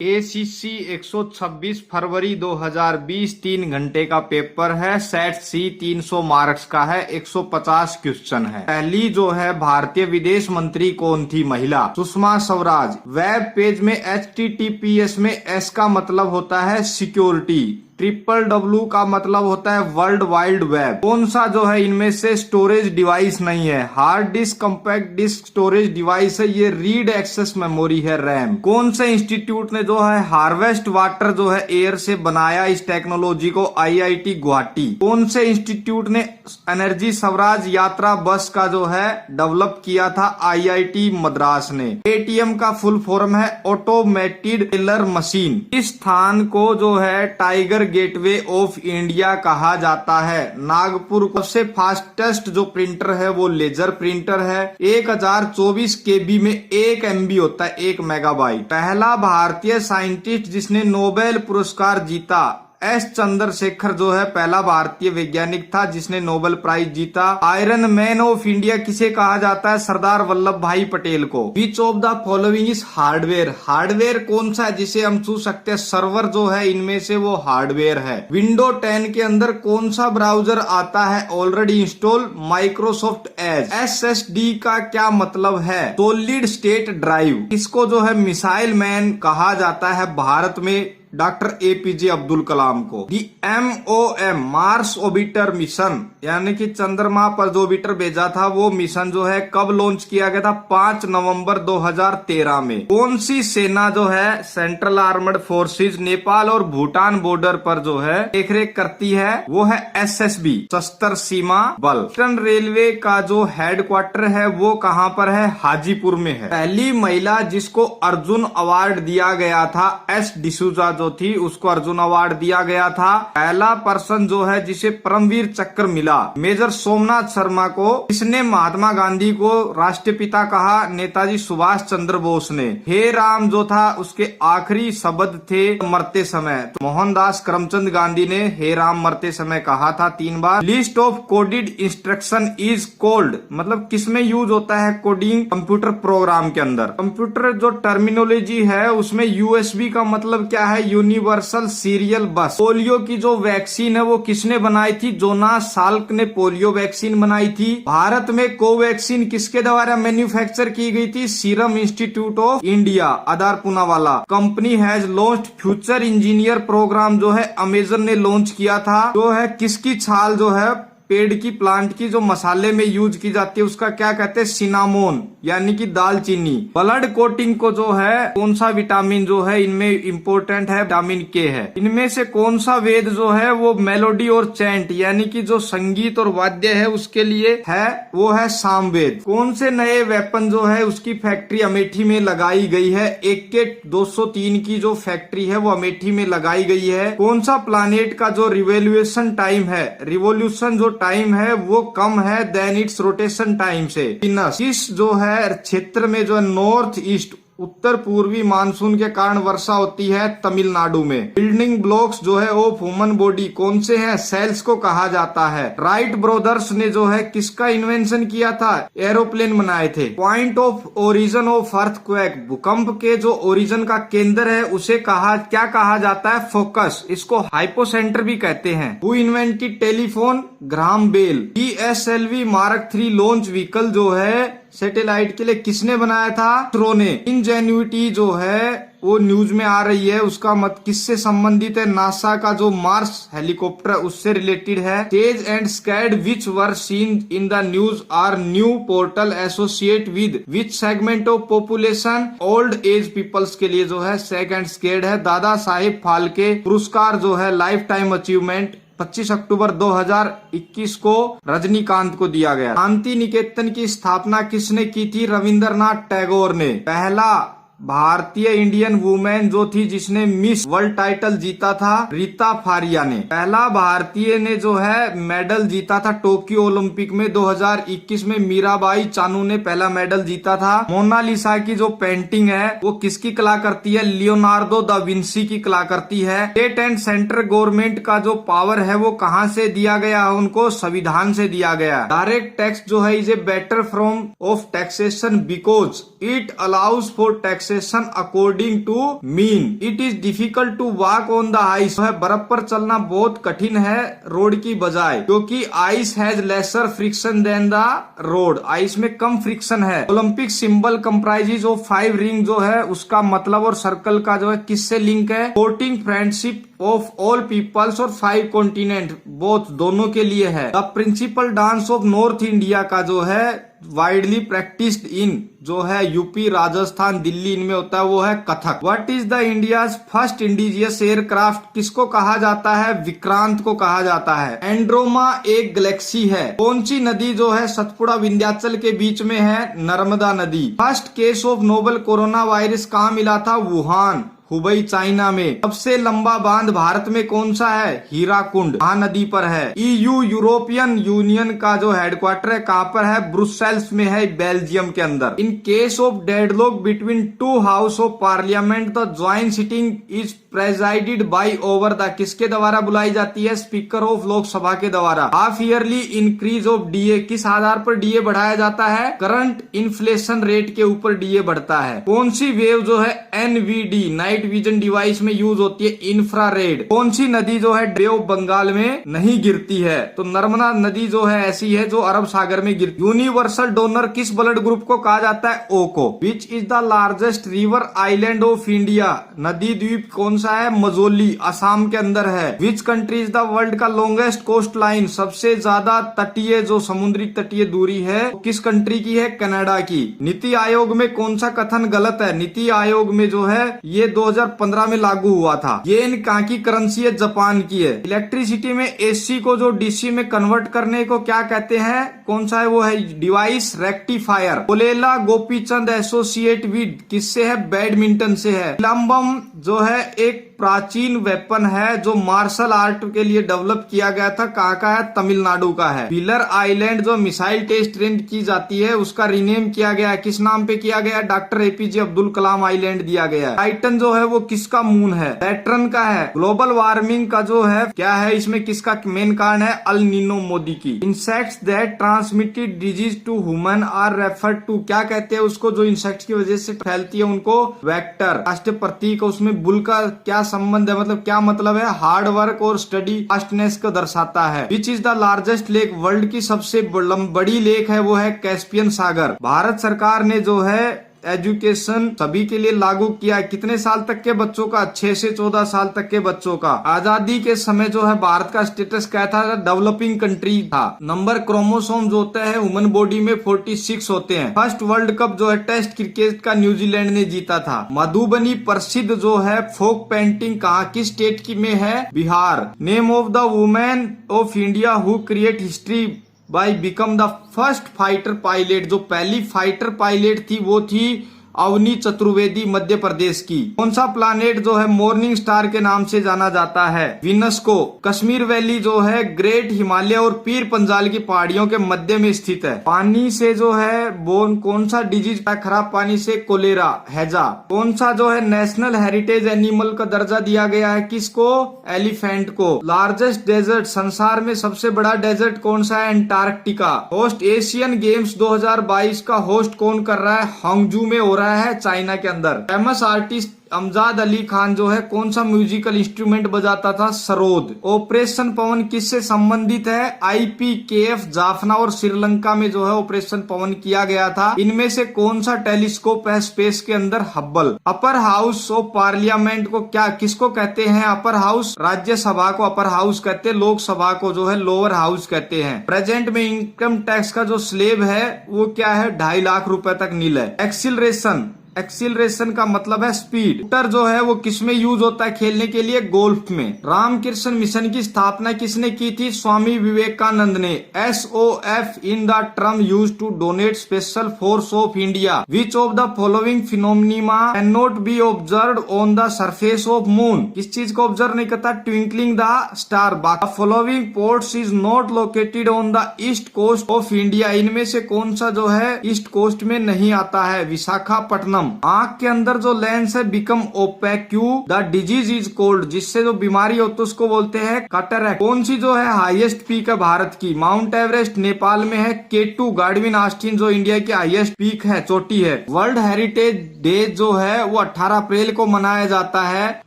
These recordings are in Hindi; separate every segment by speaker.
Speaker 1: ACC 126 फरवरी 2020 3 घंटे का पेपर है। सेट सी 300 मार्क्स का है, 150 क्वेश्चन है। पहली जो है भारतीय विदेश मंत्री कौन थी? महिला, सुषमा स्वराज। वेब पेज में HTTPS में S का मतलब होता है सिक्योरिटी, WWW का मतलब होता है वर्ल्ड वाइड वेब। कौन सा जो है इनमें से स्टोरेज डिवाइस नहीं है? Hard disk, compact disk storage device है, ये रीड एक्सेस मेमोरी है, रैम। कौन से इंस्टीट्यूट ने जो है हार्वेस्ट वाटर जो है एयर से बनाया इस टेक्नोलॉजी को? IIT गुवाहाटी। कौन से इंस्टीट्यूट ने एनर्जी स्वराज यात्रा बस का जो है डेवलप किया था? IIT मद्रास ने। ATM का फुल फॉर्म है ऑटोमेटेड टेलर मशीन। इस स्थान को जो है टाइगर गेटवे ऑफ इंडिया कहा जाता है। नागपुर को सबसे फास्टेस्ट जो प्रिंटर है वो लेजर प्रिंटर है। 1024 KB में 1 MB होता है, 1 मेगाबाइट। पहला भारतीय साइंटिस्ट जिसने नोबेल पुरस्कार जीता, S चंद्रशेखर जो है पहला भारतीय वैज्ञानिक था जिसने नोबेल प्राइज जीता। आयरन मैन ऑफ इंडिया किसे कहा जाता है? सरदार वल्लभ भाई पटेल को। विच of the following is hardware? Hardware कौन सा है जिसे हम छू सकते हैं? सर्वर जो है इनमें से वो हार्डवेयर है। विंडो 10 के अंदर कौन सा ब्राउजर आता है already install? Microsoft Edge. SSD का क्या मतलब है? Solid state drive. इसको जो है मिसाइल मैन कहा जाता है भारत में डॉक्टर APJ अब्दुल कलाम को। दी MOM मार्स ऑर्बिटर मिशन, यानी कि चंद्रमा पर जो ऑर्बिटर भेजा था वो मिशन जो है कब लॉन्च किया गया था? 5 नवंबर 2013 में। कौन सी सेना जो है सेंट्रल आर्मड फोर्सेज नेपाल और भूटान बॉर्डर पर जो है देखरेख करती है? वो है SSB सशस्त्र सीमा बल। ईस्टर्न रेलवे का जो हेडक्वार्टर है वो कहाँ पर है? हाजीपुर में है। पहली महिला जिसको अर्जुन अवार्ड दिया गया था, S डिसूजा जो थी, उसको अर्जुन अवार्ड दिया गया था। पहला पर्सन जो है जिसे परमवीर चक्र मिला, मेजर सोमनाथ शर्मा को। इसने महात्मा गांधी को राष्ट्रपिता कहा? नेताजी सुभाष चंद्र बोस ने। हे राम जो था उसके आखिरी शब्द थे मरते समय, तो मोहनदास करमचंद गांधी ने हे राम मरते समय कहा था 3 बार। List of coded instruction is called, मतलब किसमें यूज होता है कोडिंग? कंप्यूटर प्रोग्राम के अंदर। कंप्यूटर जो टर्मिनोलॉजी है उसमें USB का मतलब क्या है? यूनिवर्सल सीरियल बस। पोलियो की जो वैक्सीन है वो किसने बनाई थी? जोनास साल्क ने पोलियो वैक्सीन बनाई थी। भारत में कोवैक्सीन किसके द्वारा मैन्युफैक्चर की गई थी? Serum institute of India, Adar Poonawalla. Company has launched future engineer program जो है अमेजन ने लॉन्च किया था। जो है किसकी छाल जो है पेड़ की, प्लांट की, जो मसाले में यूज की जाती है उसका क्या कहते हैं? सिनामोन, यानी कि दालचीनी। ब्लड कोटिंग को जो है कौन सा विटामिन जो है इनमें इंपोर्टेंट है? विटामिन K है। इनमें से कौन सा वेद जो है वो मेलोडी और चैंट, यानी कि जो संगीत और वाद्य है उसके लिए है, वो है सामवेद। कौन से नए वेपन जो है उसकी फैक्ट्री अमेठी में लगाई गई है? AK 203 की जो फैक्ट्री है वो अमेठी में लगाई गई है। कौन सा प्लानेट का जो रिवोल्यूशन टाइम है, रिवोल्यूशन जो टाइम है वो कम है देन इट्स रोटेशन टाइम से? किस जो है क्षेत्र में जो है नॉर्थ ईस्ट उत्तर पूर्वी मानसून के कारण वर्षा होती है? तमिलनाडु में। बिल्डिंग ब्लॉक्स जो है ऑफ ह्यूमन बॉडी कौन से हैं? सेल्स को कहा जाता है। राइट ब्रदर्स ने जो है किसका इन्वेंशन किया था? एरोप्लेन बनाए थे। Point of origin of earthquake, भूकंप के जो ओरिजिन का केंद्र है उसे क्या कहा जाता है? फोकस। इसको हाइपोसेंटर भी कहते हैं। Who invented telephone? Graham Bell. PSLV mark 3 launch vehicle जो है सैटेलाइट के लिए किसने बनाया था? इसरो ने। इंजेन्युटी जो है वो न्यूज में आ रही है, उसका मत किससे संबंधित है? नासा का जो मार्स हेलीकॉप्टर उससे रिलेटेड है। Stage and scad which were seen in the news are new portal associate with which segment of population? Old age peoples के लिए जो है सेक एंड स्केड है। दादा साहेब फाल्के पुरस्कार जो है लाइफ टाइम अचीवमेंट 25 अक्टूबर 2021 को रजनीकांत को दिया गया। शांति निकेतन की स्थापना किसने की थी? रविंद्रनाथ टैगोर ने। पहला भारतीय इंडियन वुमेन जो थी जिसने मिस वर्ल्ड टाइटल जीता था, रीता फारिया ने। पहला भारतीय ने जो है मेडल जीता था टोक्यो ओलंपिक में 2021 में, मीराबाई चानू ने पहला मेडल जीता था। मोनालिसा की जो पेंटिंग है वो किसकी कलाकृति है? लियोनार्डो दा विंसी की कलाकृति है। स्टेट एंड सेंट्रल गवर्नमेंट का जो पावर है वो कहाँ से दिया गया है? उनको संविधान से दिया गया। डायरेक्ट टैक्स जो है is a better form of taxation because it allows for tax relaxation according to mean. It is difficult to walk on the ice, है बर्फ पर चलना बहुत कठिन है रोड की बजाय, क्योंकि ice has lesser friction than the road, ice में कम फ्रिक्शन है। Olympic symbol comprises of 5 ring जो है उसका मतलब और सर्कल का जो है किससे लिंक है, supporting friendship of all peoples और 5 कॉन्टिनेंट, बोथ दोनों के लिए है। The principal dance of north India का जो है वाइडली प्रैक्टिस्ड इन जो है यूपी, राजस्थान, दिल्ली इनमें होता है वो है Kathak. What is the India's first indigenous aircraft, किसको कहा जाता है, विक्रांत को कहा जाता है। एंड्रोमा एक गैलेक्सी है। कौन सी नदी जो है सतपुड़ा विंध्याचल के बीच में है, नर्मदा नदी। First case of novel corona virus कहाँ मिला था, वुहान, हुबई, चाइना में। सबसे लंबा बांध भारत में कौन सा है, हीराकुंड, महानदी पर है। ईयू यूरोपियन यूनियन का जो हेडक्वार्टर है कहाँ पर है, ब्रुसेल्स में है, बेल्जियम के अंदर। In case of deadlock between 2 house of parliament the joint sitting is presided by over the, किसके द्वारा बुलाई जाती है, स्पीकर ऑफ लोकसभा के द्वारा। Half yearly increase of DA, किस आधार पर डीए बढ़ाया जाता है, करंट इन्फ्लेशन रेट के ऊपर डीए बढ़ता है। कौन सी वेव जो है एनवीडी नाइट विजन डिवाइस में यूज होती है, इंफ्रारेड। कौन सी नदी जो है बे ऑफ बंगाल में नहीं गिरती है, तो नर्मदा नदी जो है ऐसी है जो अरब सागर में गिरती। यूनिवर्सल डोनर किस ब्लड ग्रुप को कहा जाता है, ओ को। Which is the largest river island of India, नदी द्वीप कौन सा है, मजोली, असम के अंदर है। Which country is the world का लॉन्गेस्ट कोस्ट लाइन, सबसे ज्यादा तटीय जो समुद्री तटीय दूरी है किस कंट्री की है, कनाडा की। नीति आयोग में कौन सा कथन गलत है, नीति आयोग में जो है ये 2015 में लागू हुआ था। ये कहाँ की करेंसी है, जापान की है। इलेक्ट्रिसिटी में एसी को जो डीसी में कन्वर्ट करने को क्या कहते हैं, कौन सा है, वो है device rectifier. Pullela Gopichand associate with किससे है, बैडमिंटन से है। लंबम जो है एक प्राचीन वेपन है जो मार्शल आर्ट के लिए डेवलप किया गया था, कहाँ का है, तमिलनाडु का है। पिलर आइलैंड जो मिसाइल टेस्ट रेंज की जाती है उसका रिनेम किया गया है, किस नाम पे किया गया, doctor APJ Abdul Kalam island दिया गया है। टाइटन जो है वो किसका मून है, सैटर्न का है। ग्लोबल वार्मिंग का जो है क्या है, इसमें किसका मेन कारण है, अल नीनो मोदी की। Insects that transmitted disease to human are referred to, क्या कहते हैं उसको, जो इंसेक्ट्स की वजह से फैलती है उनको, वेक्टर। राष्ट्रीय प्रतीक उसमें बुल का क्या संबंध है, मतलब क्या मतलब है, हार्ड वर्क और स्टडी फास्टनेस को दर्शाता है। Which is the largest lake, world की सबसे बड़ी लेक है वो है कैस्पियन सागर। भारत सरकार ने जो है एजुकेशन सभी के लिए लागू किया है, कितने साल तक के बच्चों का, 6 से 14 साल तक के बच्चों का। आजादी के समय जो है भारत का स्टेटस क्या था, डेवलपिंग कंट्री था। नंबर क्रोमोसोम जो होता है ह्यूमन बॉडी में 46 होते हैं। फर्स्ट वर्ल्ड कप जो है टेस्ट क्रिकेट का न्यूजीलैंड ने जीता था। मधुबनी प्रसिद्ध जो है फोक पेंटिंग कहाँ की स्टेट की में है, Bihar. Name of the women of India who create history by become the first fighter pilot, जो पहली फाइटर पायलट थी वो थी अवनी चतुर्वेदी, मध्य प्रदेश की। कौन सा प्लानेट जो है मॉर्निंग स्टार के नाम से जाना जाता है, विनस को। कश्मीर वैली जो है ग्रेट हिमालय और पीर पंजाल की पहाड़ियों के मध्य में स्थित है। पानी से जो है बोन कौन सा डिजीज, खराब पानी से कोलेरा, हैजा। कौन सा जो है नेशनल हेरिटेज एनिमल का दर्जा दिया गया है, किसको, एलिफेंट को। लार्जेस्ट डेजर्ट, संसार में सबसे बड़ा डेजर्ट कौन सा है, अंटार्कटिका। होस्ट एशियन गेम्स 2022 का होस्ट कौन कर रहा है, हांगजू में हो रहा है, चाइना के अंदर। फेमस आर्टिस्ट अमजाद अली खान जो है कौन सा म्यूजिकल इंस्ट्रूमेंट बजाता था, सरोद। ऑपरेशन पवन किससे संबंधित है, IPKF जाफना और श्रीलंका में जो है ऑपरेशन पवन किया गया था। इनमें से कौन सा टेलीस्कोप है स्पेस के अंदर, Hubble. Upper house of parliament को क्या किसको कहते हैं, अपर हाउस, राज्यसभा को अपर हाउस कहते हैं, लोकसभा को जो है लोअर हाउस कहते हैं। प्रेजेंट में इनकम टैक्स का जो स्लेब है वो क्या है, 2.5 लाख रुपए तक नील है। एक्सिलरेशन, एक्सीलरेशन का मतलब है स्पीड। स्कूटर जो है वो किसमें यूज होता है, खेलने के लिए, गोल्फ में। रामकृष्ण मिशन की स्थापना किसने की थी, स्वामी विवेकानंद ने। SOF in the term use to donate special force of India. Which of the following phenomena can not be observe on the surface of moon, किस चीज को ऑब्जर्व नहीं करता, twinkling the star. Following ports is not located on the east coast of India, इनमें से कौन सा जो है ईस्ट कोस्ट में नहीं आता है, विशाखापट्टनम। विजडम, आंख के अंदर जो लेंस है बिकम ओपेक, क्यों? द डिजीज इज कोल्ड, जिससे जो बीमारी होती है उसको बोलते हैं कैटरैक्ट। कौन सी जो है हाईएस्ट पीक है भारत की? माउंट एवरेस्ट नेपाल में है। K2 गार्डविन आस्टीन जो इंडिया की हाईएस्ट पीक है, चोटी है। वर्ल्ड हेरिटेज डे जो है वो 18 अप्रैल को मनाया जाता है।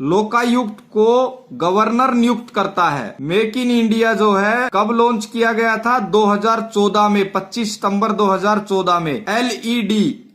Speaker 1: लोकायुक्त को गवर्नर नियुक्त करता है। मेक इन इंडिया जो है कब लॉन्च किया गया था? 2014 में, 25 सितंबर 2014 में।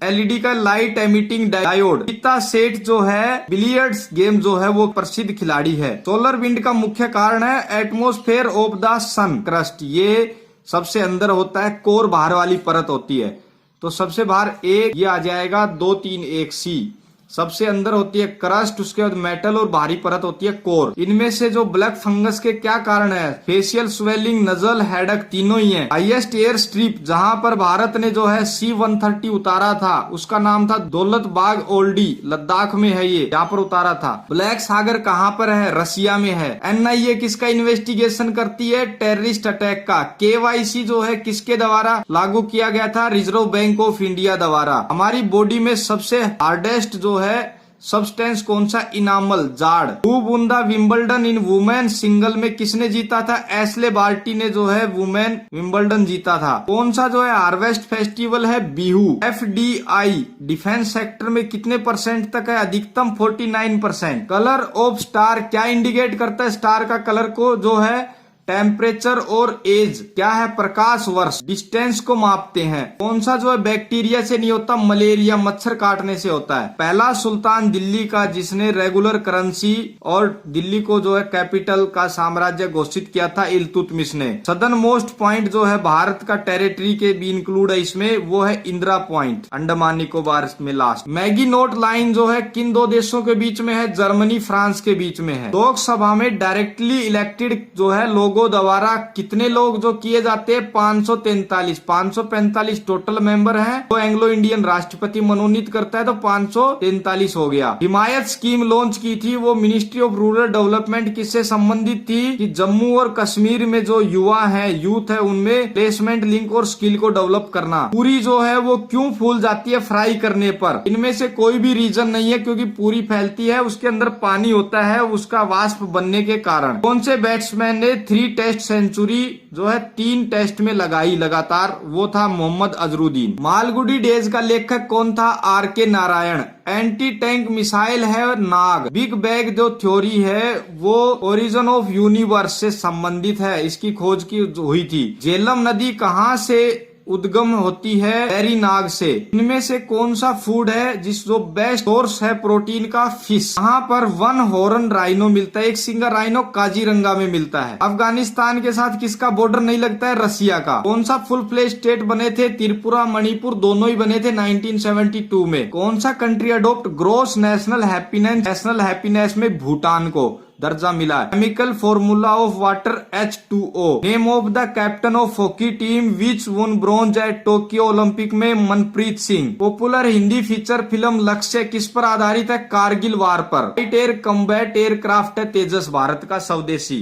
Speaker 1: एलईडी का लाइट एमिटिंग डायोड। गीता सेठ जो है बिलियर्ड्स गेम जो है वो प्रसिद्ध खिलाड़ी है। सोलर विंड का मुख्य कारण है atmosphere of the sun crust, ये सबसे अंदर होता है, कोर बाहर वाली परत होती है। तो सबसे बाहर एक ये आ जाएगा, 2 3 1 सी। सबसे अंदर होती है क्रस्ट, उसके बाद मेटल और बाहरी परत होती है कोर। इनमें से जो ब्लैक फंगस के क्या कारण है? फेशियल स्वेलिंग, नजल, हेडक, तीनों ही है। हाईएस्ट एयर स्ट्रिप जहां पर भारत ने जो है C-130 उतारा था उसका नाम था दौलत बाग ओल्डी, लद्दाख में है ये, यहाँ पर उतारा था। ब्लैक सागर कहाँ पर है? रसिया में है। NIA किसका इन्वेस्टिगेशन करती है? टेररिस्ट अटैक का। KYC जो है किसके द्वारा लागू किया गया था? रिजर्व बैंक ऑफ इंडिया द्वारा। हमारी बॉडी में सबसे हार्डेस्ट जो है सब्सटेंस कौन सा? इनामल, जाड़। Who won the Wimbledon in women single में किसने जीता था? एस्ले बार्टी ने जो है वुमेन विंबलडन जीता था। कौन सा जो है हार्वेस्ट फेस्टिवल है? बिहू। FDI डिफेंस सेक्टर में कितने % तक है? अधिकतम 49%। कलर ऑफ स्टार क्या इंडिकेट करता है? स्टार का कलर को जो है टेम्परेचर और एज क्या है? प्रकाश वर्ष। डिस्टेंस को मापते हैं। कौन सा जो है बैक्टीरिया से नहीं होता? मलेरिया, मच्छर काटने से होता है। पहला सुल्तान दिल्ली का जिसने रेगुलर करेंसी और दिल्ली को जो है कैपिटल का साम्राज्य घोषित किया था, इल्तुतमिश ने। सदर्न मोस्ट पॉइंट जो है भारत का टेरिटरी के भी इंक्लूड है इसमें, वो है इंदिरा पॉइंट, अंडमान निकोबार में लास्ट। मैगी नोट लाइन जो है किन 2 देशों के बीच में है? जर्मनी फ्रांस के बीच में है। लोकसभा में डायरेक्टली इलेक्टेड जो है लोगों द्वारा कितने लोग जो किए जाते हैं? 543 टोटल मेंबर हैं। तो एंग्लो इंडियन राष्ट्रपति मनोनीत करता है तो 543 हो गया। हिमायत स्कीम लॉन्च की थी, वो मिनिस्ट्री ऑफ रूरल डेवलपमेंट किससे संबंधित थी? कि जम्मू और कश्मीर में जो युवा है, यूथ है, उनमें प्लेसमेंट लिंक और स्किल को डेवलप करना। पूरी जो है वो क्यों फूल जाती है फ्राई करने पर? इनमें से कोई भी रीजन नहीं है, क्योंकि पूरी फैलती है, उसके अंदर पानी होता है उसका वाष्प बनने के कारण। कौन से बैट्समैन ने 3 टेस्ट सेंचुरी जो है 3 टेस्ट में लगाई लगातार? वो था मोहम्मद अजरुद्दीन। मालगुडी डेज का लेखक कौन था? RK Narayan. Anti tank missile है नाग। बिग बैंग जो थ्योरी है वो ओरिजिन ऑफ यूनिवर्स से संबंधित है, इसकी खोज की हुई थी। झेलम नदी कहाँ से उद्गम होती है? वेरीनाग से। इनमें से कौन सा फूड है जिस जो बेस्ट सोर्स है प्रोटीन का? फिश। यहाँ पर 1 हॉर्न राइनो मिलता है, एक सिंगल राइनो काजीरंगा में मिलता है। अफगानिस्तान के साथ किसका बॉर्डर नहीं लगता है? रसिया का। कौन सा फुल फ्लेज स्टेट बने थे? त्रिपुरा, मणिपुर दोनों ही बने थे 1972 में। कौन सा country adopt gross national happiness में भूटान को दर्जा मिला? Chemical formula of water H2O। Name of the captain of hockey team which won bronze at Tokyo Olympic में? Manpreet Singh. Popular Hindi feature film Lakshya किस पर आधारित है? कारगिल वार पर। लाइट एयर कम्बैट एयरक्राफ्ट है तेजस, भारत का स्वदेशी।